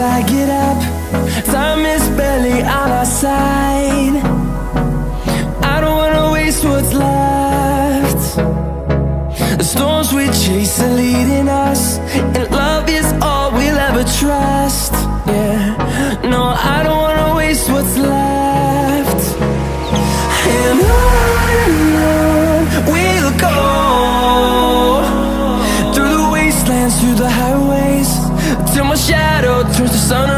I get up. Time is barely on our side. I don't wanna waste what's left. The storms we chase are leading us, and love is all we'll ever trust. Yeah, no, I don't wanna waste what's left. And on we'll go, through the wastelands, through the highways, till my shadow turns to sun